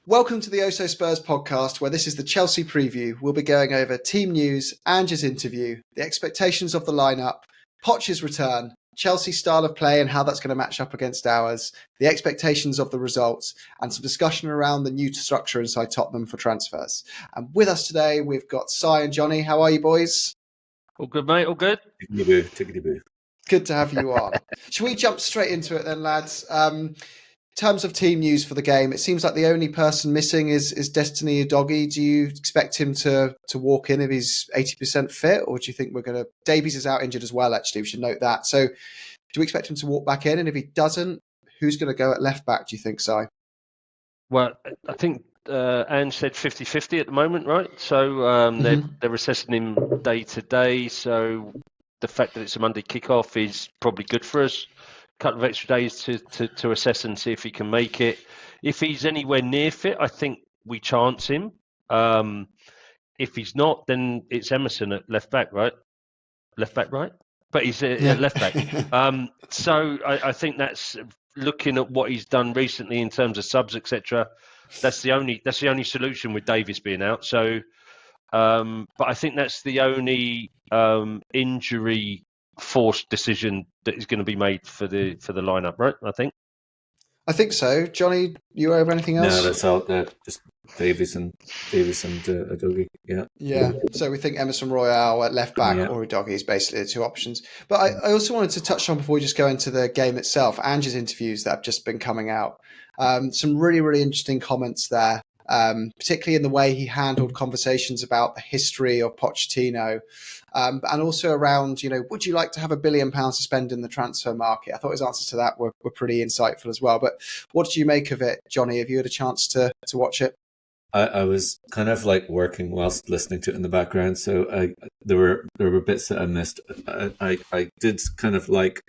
Welcome to the Oh So Spurs podcast, where this is the Chelsea preview. We'll be going over team news, Ange's interview, the expectations of the lineup, Poch's return, Chelsea's style of play and how that's going to match up against ours, the expectations of the results, and some discussion around the new structure inside Tottenham for transfers. And with us today, we've got Si and Johnny. How are you, boys? All good, mate. All good. Tickety-boo. Good to have you on. Shall we jump straight into it then, lads? In terms of team news for the game, it seems like the only person missing is Destiny Udogie. Do you expect him to walk in if he's 80% fit, or do you think we're going to... Davies is out injured as well, actually. We should note that. So do we expect him to walk back in? And if he doesn't, who's going to go at left back, do you think, Si? Well, I think Ange said 50-50 at the moment, right? So they're assessing him day to day. So the fact that it's a Monday kickoff is probably good for us. Couple of extra days to assess and see if he can make it. If he's anywhere near fit, I think we chance him. If he's not, then it's Emerson at left back, right? Left back, right? But he's left back. So I think that's looking at what he's done recently in terms of subs, etc. That's the only solution with Davies being out. So, but I think that's the only injury forced decision that is going to be made for the lineup, right? I think so. Johnny, you have anything else? No, that's all. Just Davies and Udogie. Yeah. So we think Emerson Royale at left back or Udogie is basically the two options. But I also wanted to touch on, before we just go into the game itself, Ange's interviews that have just been coming out. Some really, really interesting comments there. Particularly in the way he handled conversations about the history of Pochettino, and also around, would you like to have £1 billion to spend in the transfer market? I thought his answers to that were pretty insightful as well. But what did you make of it, Johnny? Have you had a chance to watch it? I was kind of like working whilst listening to it in the background, so there were bits that I missed. I did kind of like...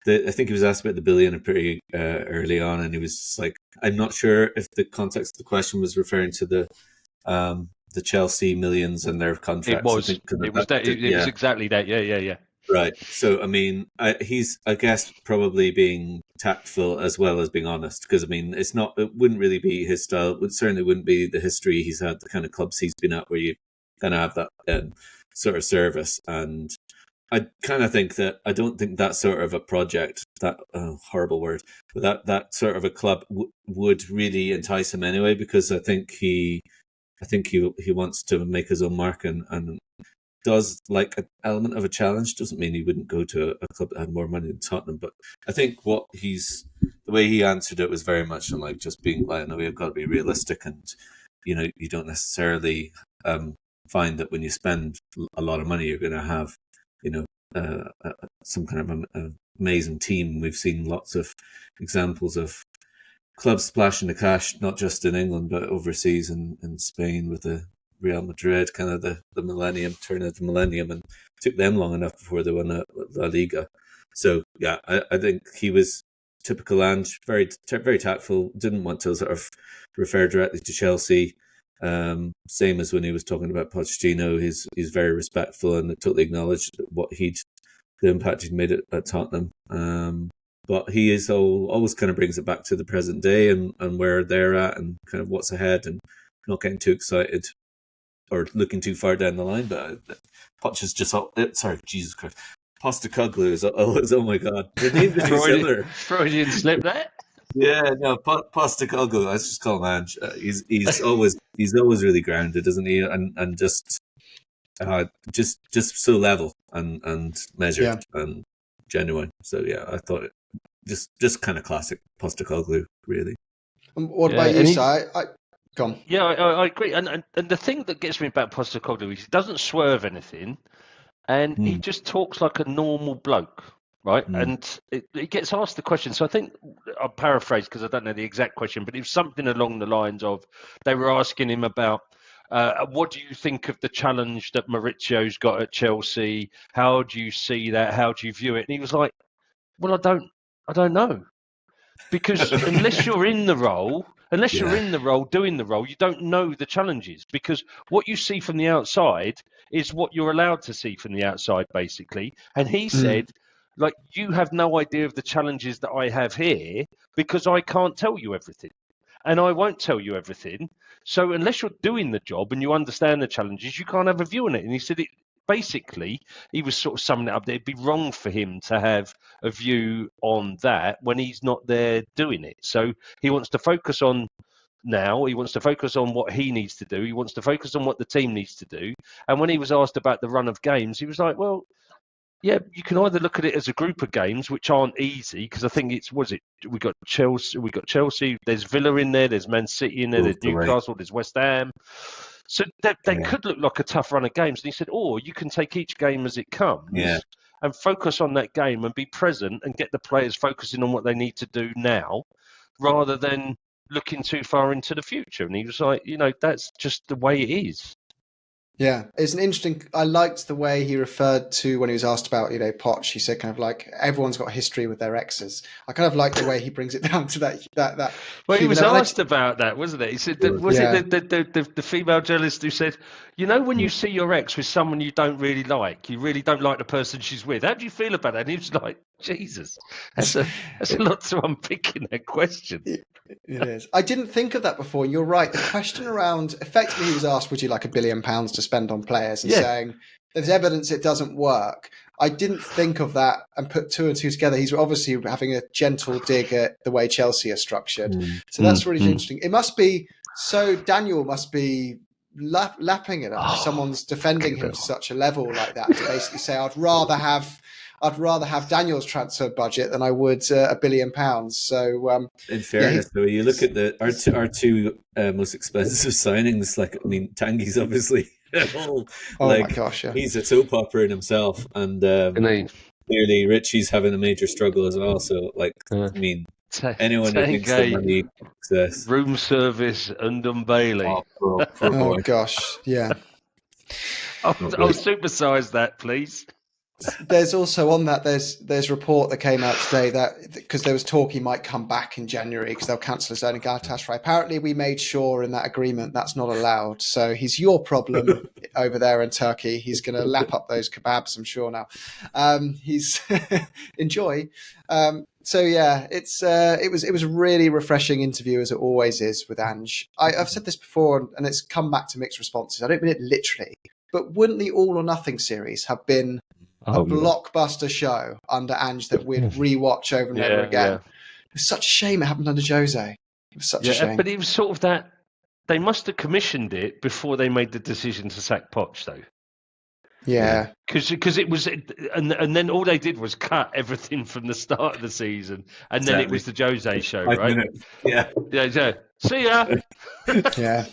I think he was asked about the billion pretty early on, and he was like, I'm not sure if the context of the question was referring to the Chelsea millions and their contracts. It was exactly that. Yeah. Right. So, I mean, he's, I guess, probably being tactful as well as being honest, because, I mean, it wouldn't really be his style. It certainly wouldn't be the history he's had, the kind of clubs he's been at, where you kind of have that sort of service. And I kind of think that I don't think that sort of a project, that horrible word, but that sort of a club would really entice him anyway, because I think he wants to make his own mark and does like an element of a challenge. Doesn't mean he wouldn't go to a club that had more money than Tottenham, but I think the way he answered it was very much like just being like, no, we've got to be realistic, and you don't necessarily find that when you spend a lot of money you're going to have some kind of an amazing team. We've seen lots of examples of clubs splashing the cash, not just in England, but overseas in Spain with the Real Madrid, kind of the turn of the millennium, and it took them long enough before they won La Liga. So, yeah, I think he was typical Ange, very, very tactful, didn't want to sort of refer directly to Chelsea. Same as when he was talking about Pochettino, he's very respectful and totally acknowledged the impact he'd made at Tottenham. But he is always kind of brings it back to the present day and where they're at and kind of what's ahead, and not getting too excited or looking too far down the line. But Poch is just Jesus Christ. Postecoglou is oh my God, the name is similar. Freudian slip there. Yeah, no, Postecoglou. Let's just call him Ange. He's always really grounded, isn't he? And just so level and measured and genuine. So yeah, I thought it just kind of classic Postecoglou, really. What about you, Si? Go on. Yeah, I agree. And the thing that gets me about Postecoglou is he doesn't swerve anything, and he just talks like a normal bloke. Right, and it gets asked the question. So I think I'll paraphrase because I don't know the exact question, but it was something along the lines of they were asking him about what do you think of the challenge that Mauricio's got at Chelsea? How do you see that? How do you view it? And he was like, "Well, I don't know, because unless you're in the role." Unless you're in the role, doing the role, you don't know the challenges, because what you see from the outside is what you're allowed to see from the outside, basically. And he said, like, you have no idea of the challenges that I have here because I can't tell you everything. and I won't tell you everything. So unless you're doing the job and you understand the challenges, you can't have a view on it. And he said basically, he was sort of summing it up that it'd be wrong for him to have a view on that when he's not there doing it. So he wants to focus on now. He wants to focus on what he needs to do. He wants to focus on what the team needs to do. And when he was asked about the run of games, he was like, well, yeah, you can either look at it as a group of games, which aren't easy, because I think we got Chelsea, there's Villa in there, there's Man City in there, there's Newcastle, there's West Ham. So they could look like a tough run of games. And he said, or you can take each game as it comes and focus on that game and be present and get the players focusing on what they need to do now rather than looking too far into the future. And he was like, that's just the way it is. Yeah, it's an interesting. I liked the way he referred to when he was asked about, Poch. He said kind of like everyone's got a history with their exes. I kind of like the way he brings it down to that. Well, he was asked about that, wasn't it? He said, it the female journalist who said, when you see your ex with someone you don't really like, you really don't like the person she's with. How do you feel about that? And he was like, Jesus, that's a lot to unpick in that question. It is. I didn't think of that before. You're right. The question around, effectively, he was asked, would you like £1 billion to spend on players? And saying, there's evidence it doesn't work. I didn't think of that and put two and two together. He's obviously having a gentle dig at the way Chelsea are structured. So that's really interesting. It must be, Daniel must be lapping it up. Someone's defending him to such a level like that to basically say, I'd rather have Daniel's transfer budget than I would £1 billion. So, in fairness, though, you look at our two most expensive signings. Tanguy's obviously my gosh, he's a soap opera in himself, and clearly Richie's having a major struggle as well. So, anyone who thinks the money success, room service, and Bailey. Oh gosh, yeah. I'll supersize that, please. There's also on that there's a report that came out today that because there was talk he might come back in January because they'll cancel his loan in Galatasaray. Apparently we made sure in that agreement that's not allowed. So he's your problem over there in Turkey. He's going to lap up those kebabs, I'm sure now. He's enjoy. So yeah, it was a really refreshing interview as it always is with Ange. I've said this before and it's come back to mixed responses. I don't mean it literally, but wouldn't the All or Nothing series have been a blockbuster show under Ange that we'd rewatch over and over again? It was such a shame it happened under Jose. It was such a shame. But it was sort of that they must have commissioned it before they made the decision to sack Poch, though. Yeah, because it was, and then all they did was cut everything from the start of the season, and then it was the Jose show, right? Yeah. See ya. Yeah.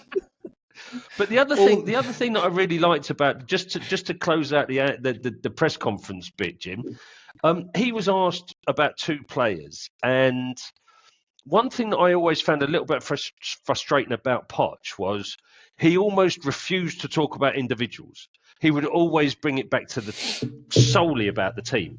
But the other thing that I really liked about just to close out the press conference bit, Jim, he was asked about two players, and one thing that I always found a little bit frustrating about Poch was he almost refused to talk about individuals. He would always bring it back to solely about the team.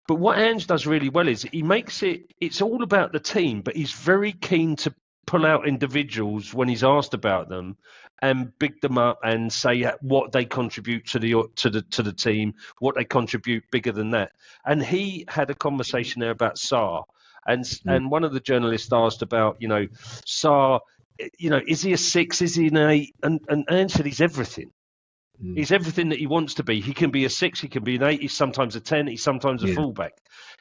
But what Ange does really well is he makes it's all about the team, but he's very keen to pull out individuals when he's asked about them and big them up and say what they contribute to the team, what they contribute bigger than that. And he had a conversation there about Sarr, and one of the journalists asked about, Sarr, is he a 6? Is he an 8? And Ange said he's everything. He's everything that he wants to be. He can be a 6, he can be an 8, he's sometimes a 10, he's sometimes a fullback.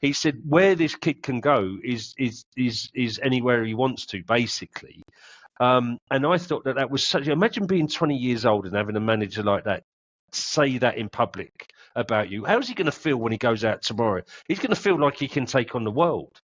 He said where this kid can go is anywhere he wants to, basically. And I thought that was such. Imagine being 20 years old and having a manager like that say that in public about you. How's he going to feel when he goes out tomorrow? He's going to feel like he can take on the world.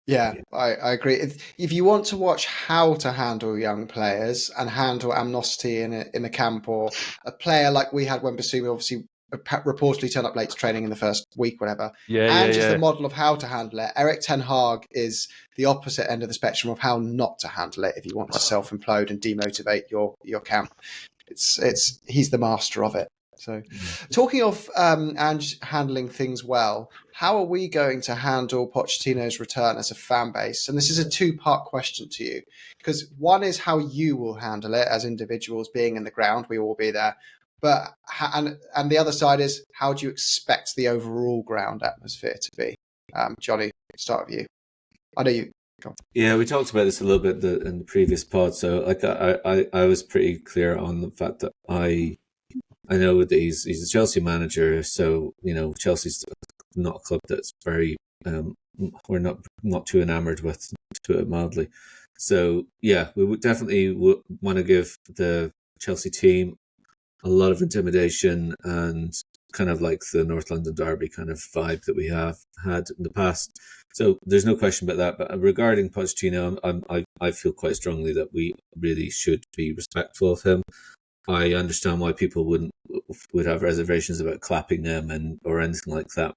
Yeah, I agree. If you want to watch how to handle young players and handle amnesty in a camp, or a player like we had when Basuma obviously reportedly turned up late to training in the first week, whatever. Ange is the model of how to handle it. Eric Ten Hag is the opposite end of the spectrum of how not to handle it if you want to self-implode and demotivate your camp. He's the master of it. So, talking of Ange handling things well, how are we going to handle Pochettino's return as a fan base? And this is a two-part question to you, because one is how you will handle it as individuals being in the ground. We will all be there. But and the other side is how do you expect the overall ground atmosphere to be? Johnny, start with you. I know Yeah, we talked about this a little bit in the previous pod. So, like, I was pretty clear on the fact that I know that he's a Chelsea manager. So, Chelsea's not a club that's very we're not too enamored with, to it mildly. So, yeah, we would definitely want to give the Chelsea team a lot of intimidation and kind of like the North London derby kind of vibe that we have had in the past. So there's no question about that. But regarding Pochettino, I feel quite strongly that we really should be respectful of him. I understand why people would have reservations about clapping him or anything like that.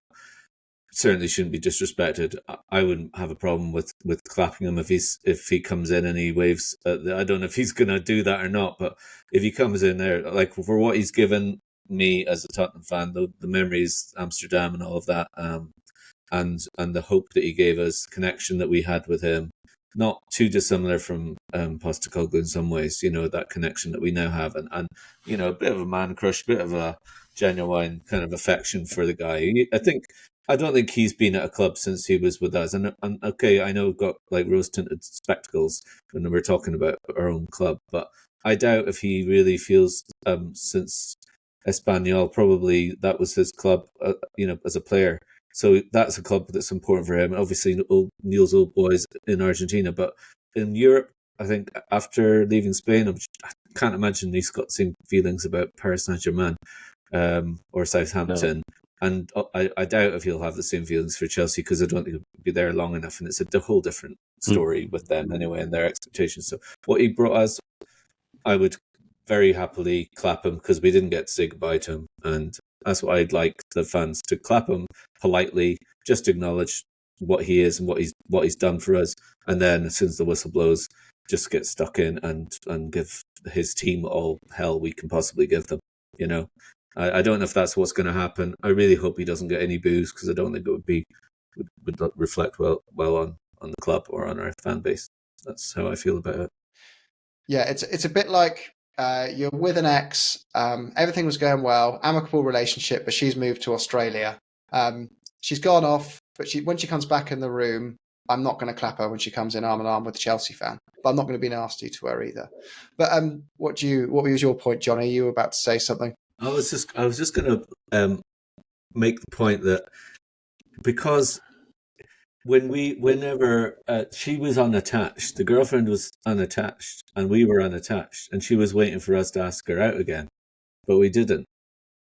Certainly shouldn't be disrespected. I wouldn't have a problem with clapping him if he comes in and he waves. I don't know if he's going to do that or not, but if he comes in there, like, for what he's given me as a Tottenham fan, the memories, Amsterdam and all of that, and the hope that he gave us, connection that we had with him, not too dissimilar from Postecoglou in some ways. That connection that we now have, and a bit of a man crush, a bit of a genuine kind of affection for the guy. I don't think he's been at a club since he was with us. And okay, I know we've got like rose-tinted spectacles when we're talking about our own club, but I doubt if he really feels since Espanyol, probably that was his club, as a player. So that's a club that's important for him. Obviously, Neil's old boys in Argentina, but in Europe, I think after leaving Spain, I can't imagine he's got the same feelings about Paris Saint-Germain or Southampton. No. And I doubt if he'll have the same feelings for Chelsea, because I don't think he'll be there long enough. And it's a whole different story with them anyway and their expectations. So what he brought us, I would very happily clap him, because we didn't get to say goodbye to him. And that's what I'd like the fans to clap him politely, just to acknowledge what he is and what he's done for us. And then as soon as the whistle blows, just get stuck in and give his team all hell we can possibly give them, I don't know if that's what's going to happen. I really hope he doesn't get any boos, because I don't think it would reflect well on the club or on our fan base. That's how I feel about it. Yeah, it's a bit like you're with an ex. Everything was going well, amicable relationship, but she's moved to Australia. She's gone off, but when she comes back in the room, I'm not going to clap her when she comes in arm in arm with a Chelsea fan. But I'm not going to be nasty to her either. But what was your point, Johnny? You were about to say something. I was just going to make the point that because whenever she was unattached, the girlfriend was unattached, and we were unattached, and she was waiting for us to ask her out again, but we didn't.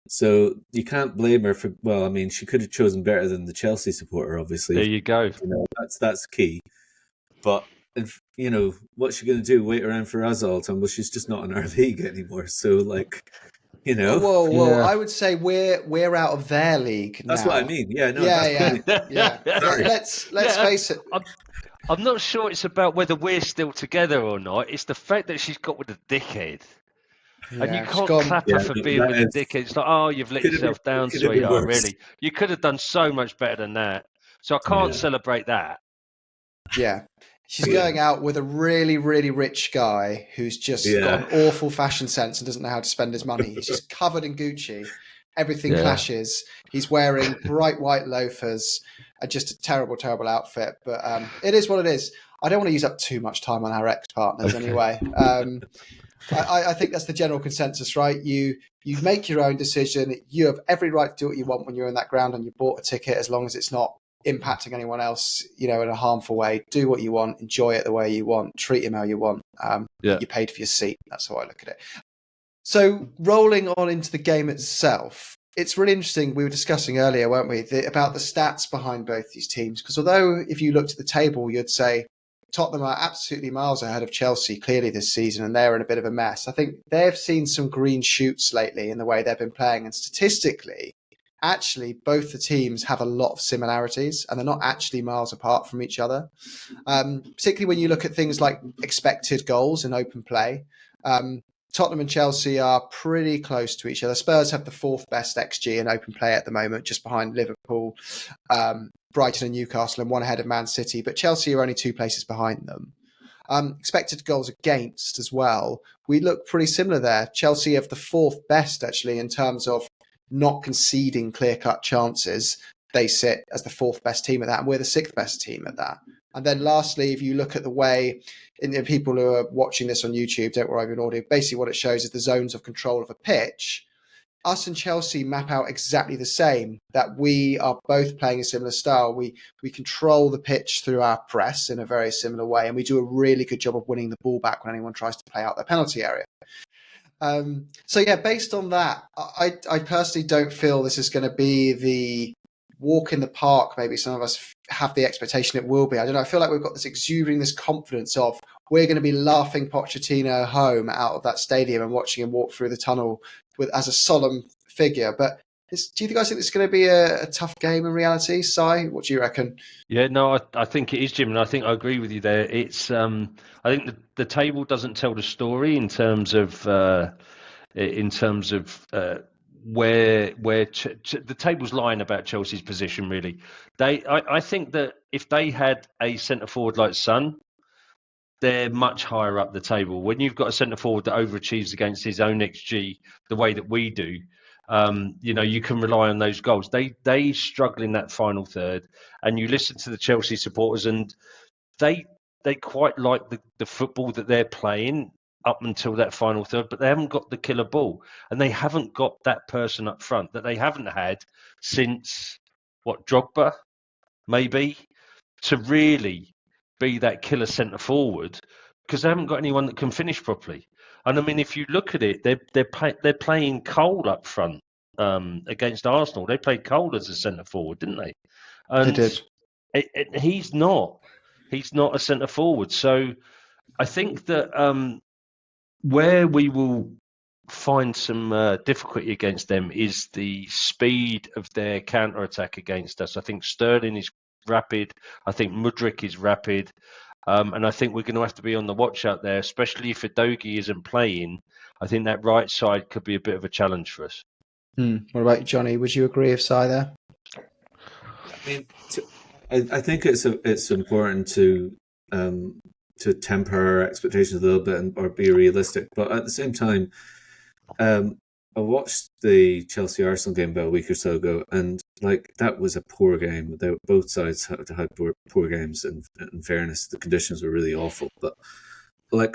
So you can't blame her for. Well, I mean, she could have chosen better than the Chelsea supporter, obviously. There you go. That's key. But what's she going to do? Wait around for us all the time? Well, she's just not in our league anymore. So Whoa! Yeah. I would say we're out of their league now. That's what I mean. Yeah, no. Yeah. Let's face it. I'm not sure it's about whether we're still together or not. It's the fact that she's got with a dickhead. Yeah, and you can't clap her for being with a dickhead. It's like, oh, you've let yourself down, sweetheart, really. You could have done so much better than that. So I can't celebrate that. Yeah. She's going out with a really, really rich guy who's just got an awful fashion sense and doesn't know how to spend his money. He's just covered in Gucci. Everything clashes. He's wearing bright white loafers and just a terrible, terrible outfit. But it is what it is. I don't want to use up too much time on our ex-partners anyway. I think that's the general consensus, right? You make your own decision. You have every right to do what you want when you're in that ground and you bought a ticket, as long as it's not impacting anyone else, in a harmful way. Do what you want, enjoy it the way you want, treat him how you want. You paid for your seat. That's how I look at it. So rolling on into the game itself, it's really interesting. We were discussing earlier, weren't we, about the stats behind both these teams? Because although if you looked at the table, you'd say Tottenham are absolutely miles ahead of Chelsea clearly this season, and they're in a bit of a mess. I think they've seen some green shoots lately in the way they've been playing, and statistically, actually, both the teams have a lot of similarities, and they're not actually miles apart from each other. Particularly when you look at things like expected goals in open play. Tottenham and Chelsea are pretty close to each other. Spurs have the fourth best XG in open play at the moment, just behind Liverpool, Brighton and Newcastle, and one ahead of Man City. But Chelsea are only 2 places behind them. Expected goals against as well. We look pretty similar there. Chelsea have the fourth best, actually, in terms of not conceding clear-cut chances. They sit as the fourth best team at that, and we're the sixth best team at that. And then lastly, if you look at the way, in people who are watching this on YouTube, don't worry, over audio, basically what it shows is the zones of control of a pitch. Us and Chelsea map out exactly the same, that we are both playing a similar style. We control the pitch through our press in a very similar way, and we do a really good job of winning the ball back when anyone tries to play out their penalty area. So yeah, based on that, I personally don't feel this is going to be the walk in the park. Maybe some of us have the expectation it will be. I don't know. I feel like we've got this exuding this confidence of we're going to be laughing Pochettino home out of that stadium and watching him walk through the tunnel as a solemn figure. But do you guys think it's going to be a tough game in reality? Si, what do you reckon? Yeah, no, I think it is, Jim, and I think I agree with you there. It's I think the table doesn't tell the story in terms of where the table's lying about Chelsea's position. Really, I think that if they had a centre forward like Son, they're much higher up the table. When you've got a centre forward that overachieves against his own XG the way that we do, you can rely on those goals. They struggle in that final third, and you listen to the Chelsea supporters, and they quite like the football that they're playing up until that final third, but they haven't got the killer ball, and they haven't got that person up front that they haven't had since Drogba, maybe, to really be that killer centre forward, because they haven't got anyone that can finish properly. And I mean, if you look at it, they're playing Cole up front against Arsenal. They played Cole as a centre forward, didn't they? And they did. He's not a centre forward. So I think that where we will find some difficulty against them is the speed of their counter attack against us. I think Sterling is rapid. I think Mudryk is rapid. And I think we're going to have to be on the watch out there, especially if Udogie isn't playing. I think that right side could be a bit of a challenge for us. What about you, Johnny? Would you agree with Si there? I mean, I think it's important to temper our expectations a little bit or be realistic. But at the same time, I watched the Chelsea Arsenal game about a week or so ago, and that was a poor game. Both sides had poor games, and in fairness, the conditions were really awful. But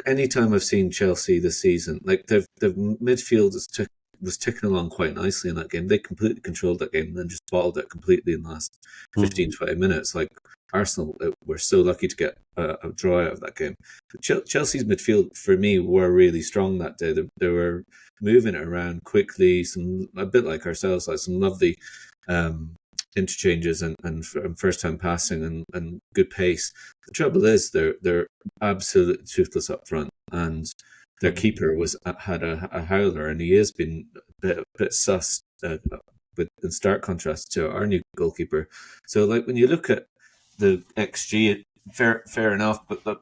any time I've seen Chelsea this season, the midfield was ticking along quite nicely in that game. They completely controlled that game and then just bottled it completely in the last 15, 20 minutes. Arsenal were so lucky to get a draw out of that game. Chelsea's midfield, for me, were really strong that day. They were moving it around quickly, a bit like ourselves, some lovely interchanges and first-time passing and good pace. The trouble is they're absolutely toothless up front, and their keeper had a howler, and he has been a bit sus in stark contrast to our new goalkeeper. So when you look at the XG, fair enough, but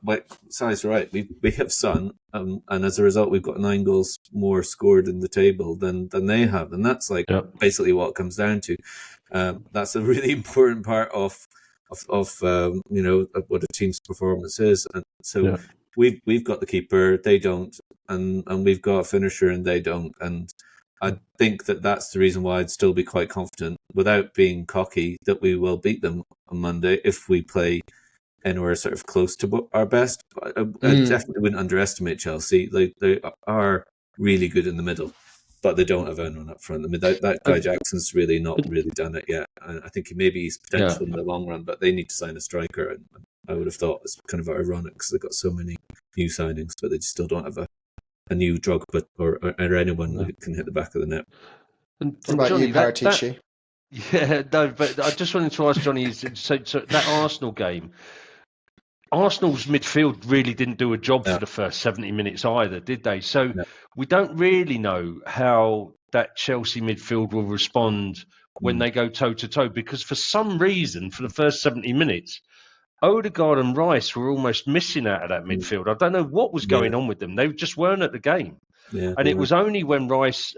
Si's right. We have Son, and as a result, we've got 9 goals more scored in the table than they have, and that's basically what it comes down to. That's a really important part of what a team's performance is, and so we've got the keeper, they don't, and we've got a finisher, and they don't, and I think that's the reason why I'd still be quite confident, without being cocky, that we will beat them on Monday if we play anywhere sort of close to our best. I definitely wouldn't underestimate Chelsea. They are really good in the middle, but they don't have anyone up front. I mean, that guy Jackson's really not really done it yet. I think maybe he's potential in the long run, but they need to sign a striker. And I would have thought it's kind of ironic because they've got so many new signings, but they still don't have a new Drogba or anyone who can hit the back of the net. And what about Johnny, you, Paratici? Yeah, no, but I just wanted to ask Johnny, so that Arsenal game, Arsenal's midfield really didn't do a job for the first 70 minutes either, did they? So we don't really know how that Chelsea midfield will respond when they go toe-to-toe, because for some reason, for the first 70 minutes, Odegaard and Rice were almost missing out of that midfield. I don't know what was going on with them. They just weren't at the game. And it was only when Rice,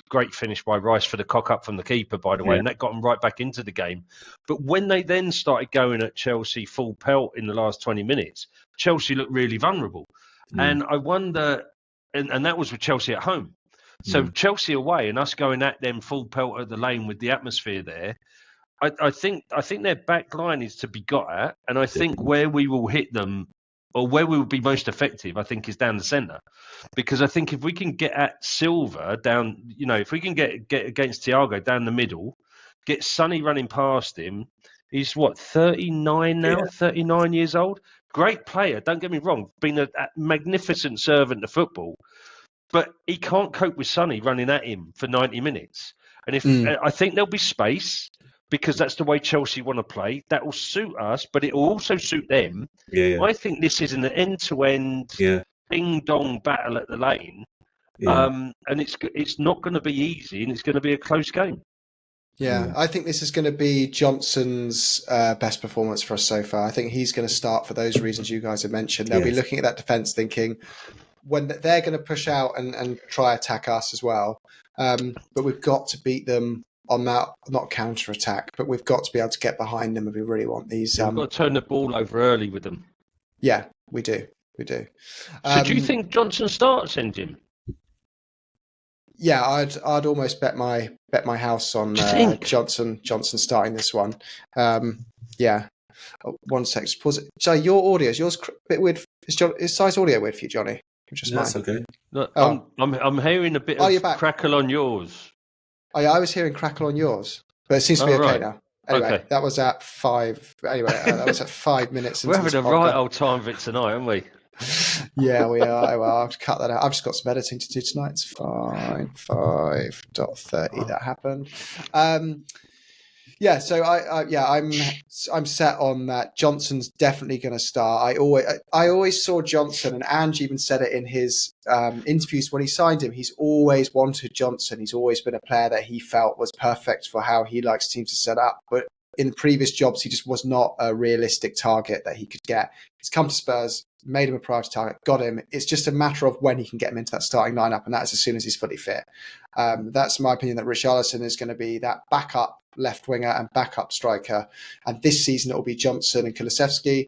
great finish by Rice for the cock-up from the keeper, by the way, and that got them right back into the game. But when they then started going at Chelsea full pelt in the last 20 minutes, Chelsea looked really vulnerable. And I wonder, and that was with Chelsea at home. So Chelsea away and us going at them full pelt at the lane with the atmosphere there, I think their back line is to be got at, and I think where we will hit them, or where we will be most effective, I think, is down the centre. Because I think if we can get at Silva down, if we can get against Thiago down the middle, get Sonny running past him. He's 39 now, 39 years old. Great player, don't get me wrong. Been a magnificent servant to football. But he can't cope with Sonny running at him for 90 minutes. And I think there'll be space, because that's the way Chelsea want to play. That will suit us, but it will also suit them. Yeah. I think this is an end-to-end ding-dong battle at the lane. Yeah. And it's not going to be easy, and it's going to be a close game. Yeah, I think this is going to be Johnson's best performance for us so far. I think he's going to start for those reasons you guys have mentioned. They'll be looking at that defence thinking, when they're going to push out and try attack us as well. But we've got to beat them on that, not counter-attack, but we've got to be able to get behind them if we really want these. We've got to turn the ball over early with them. Yeah, we do. So do you think Johnson starts, Engine? Yeah, I'd almost bet my house on Johnson starting this one. Yeah. 1 sec. Pause it. So yours a bit weird. Is size audio weird for you, Johnny? Just That's okay. No, I'm hearing a bit of crackle on yours. Oh, yeah, I was hearing crackle on yours, but it seems to be okay now. Anyway, that was at 5. Anyway, that was at 5 minutes. We're having a right old time of it tonight, aren't we? Yeah, we are. Well, I'll cut that out. I've just got some editing to do tonight. It's fine. 5:30 that happened. Yeah, so I'm set on that. Johnson's definitely going to start. I always saw Johnson, and Ange even said it in his interviews when he signed him. He's always wanted Johnson. He's always been a player that he felt was perfect for how he likes teams to set up. But in previous jobs, he just was not a realistic target that he could get. He's come to Spurs, made him a priority target, got him. It's just a matter of when he can get him into that starting lineup, and that's as soon as he's fully fit. That's my opinion, that Richarlison is going to be that backup left winger and backup striker. And this season it will be Johnson and Kulusevski.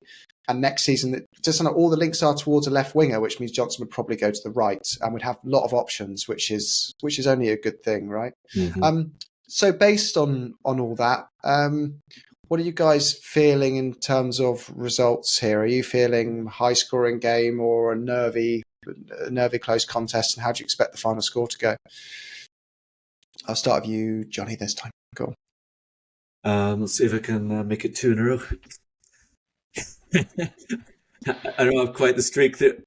And next season, just all the links are towards a left winger, which means Johnson would probably go to the right, and would have a lot of options, which is only a good thing, right? Mm-hmm. So based on all that, what are you guys feeling in terms of results here? Are you feeling high scoring game or a nervy close contest? And how do you expect the final score to go? I'll start with you, Johnny, this time. Go on. Let's see if I can make it 2 in a row. I don't have quite the streak that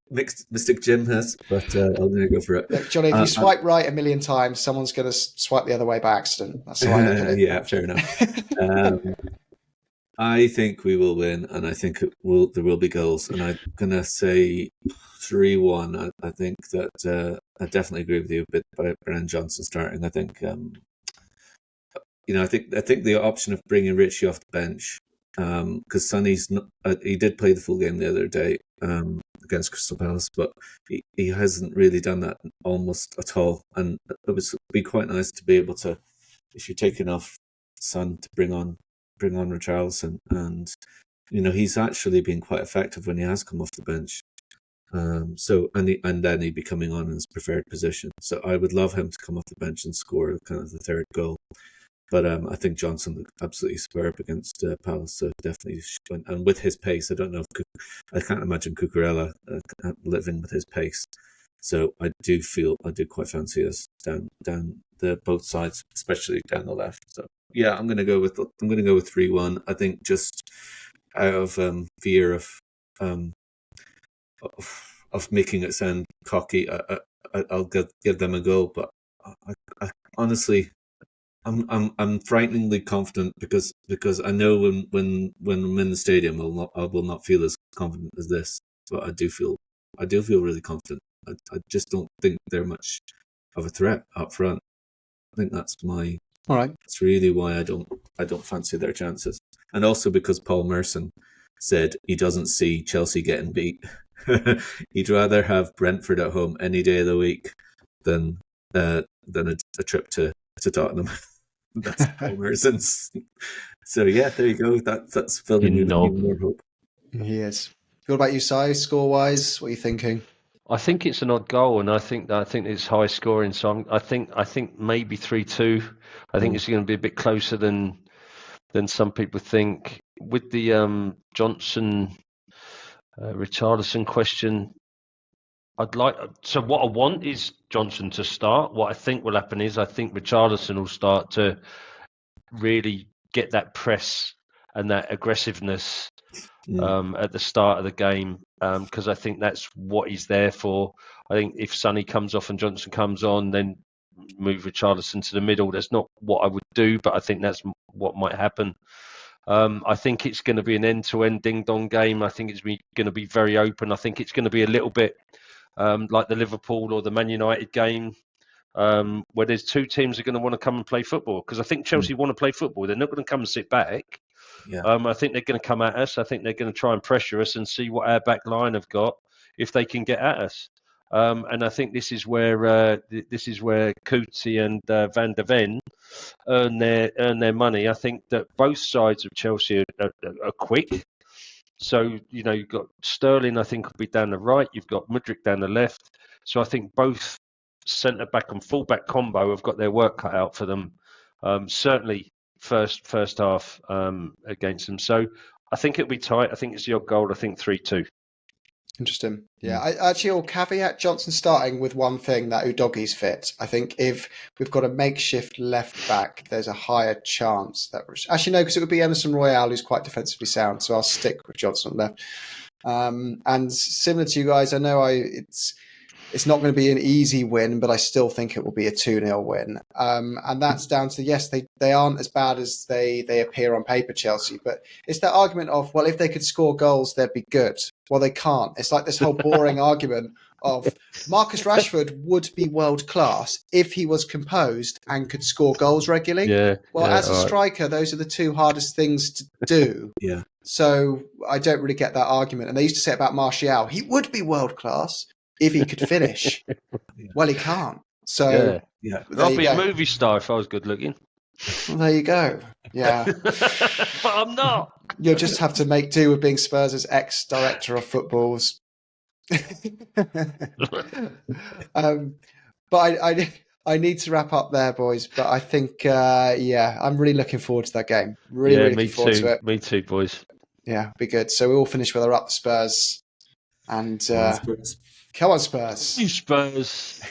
Mystic Jim has, but I'm going to go for it. Look, Johnny, if you swipe right a million times, someone's going to swipe the other way by accident. That's how I look at it. Yeah, fair enough. I think we will win, and I think there will be goals. And I'm going to say 3-1. I think that I definitely agree with you a bit by Brennan Johnson starting. I think I think the option of bringing Richie off the bench, because Sonny's he did play the full game the other day against Crystal Palace, but he hasn't really done that almost at all. And it would be quite nice to be able to, if you're taking off Son, to bring on Richarlison, and he's actually been quite effective when he has come off the bench. And then he'd be coming on in his preferred position. So I would love him to come off the bench and score kind of the third goal. But I think Johnson looked absolutely superb against Palace, so definitely. And with his pace, I don't know if I can't imagine Cucurella living with his pace. So I do quite fancy us down the both sides, especially down the left. So yeah, I'm going to go with 3-1. I think just out of fear of making it sound cocky, I'll give them a go. But I honestly. I'm frighteningly confident because I know when I'm in the stadium I will not feel as confident as this, but I do feel really confident. I just don't think they're much of a threat up front. I think that's all right. That's really why I don't fancy their chances, and also because Paul Merson said he doesn't see Chelsea getting beat. He'd rather have Brentford at home any day of the week than a trip to Tottenham. That's Paul Merson's. So yeah, there you go. That's filling you with more hope. He is. What about you, Si? Score wise, what are you thinking? I think it's an odd goal, and I think it's high scoring. So I think maybe 3-2. I think it's going to be a bit closer than than some people think. With the Johnson, Richarlison question, what I want is Johnson to start. What I think will happen is I think Richarlison will start to really get that press and that aggressiveness at the start of the game, because I think that's what he's there for. I think if Sonny comes off and Johnson comes on, then move Richarlison to the middle. That's not what I would do, but I think that's what might happen. I think it's going to be an end-to-end ding-dong game. I think it's going to be very open. I think it's going to be a little bit like the Liverpool or the Man United game, where there's two teams that are going to want to come and play football. Because I think Chelsea want to play football. They're not going to come and sit back. Yeah. I think they're going to come at us. I think they're going to try and pressure us and see what our back line have got if they can get at us. And I think this is where Coetzee and Van der Ven earn their money. I think that both sides of Chelsea are quick. So, you've got Sterling, I think, will be down the right. You've got Mudryk down the left. So I think both centre-back and full-back combo have got their work cut out for them. Certainly first half against them. So I think it'll be tight. I think it's the odd goal. I think 3-2. Interesting. Yeah, I'll caveat Johnson starting with one thing, that Udogie's fit. I think if we've got a makeshift left back, there's a higher chance that... Actually, no, because it would be Emerson Royale, who's quite defensively sound, so I'll stick with Johnson on left. And similar to you guys, I know it's not going to be an easy win, but I still think it will be a 2-0 win. And that's down to, yes, they aren't as bad as they appear on paper, Chelsea, but it's that argument of, well, if they could score goals, they'd be good. Well, they can't. It's like this whole boring argument of Marcus Rashford would be world class if he was composed and could score goals regularly. Yeah. Well, as a striker, those are the two hardest things to do. Yeah. So I don't really get that argument. And they used to say about Martial, he would be world class if he could finish. Well, he can't. So I'd be a movie star if I was good looking. Well, there you go. Yeah. But I'm not. You'll just have to make do with being Spurs' ex-director of footballs. But I need to wrap up there, boys. But I think, I'm really looking forward to that game. Really looking forward to it. Me too, boys. Yeah, be good. So we all finish with our up the Spurs. And Spurs. come on, Spurs. You Spurs.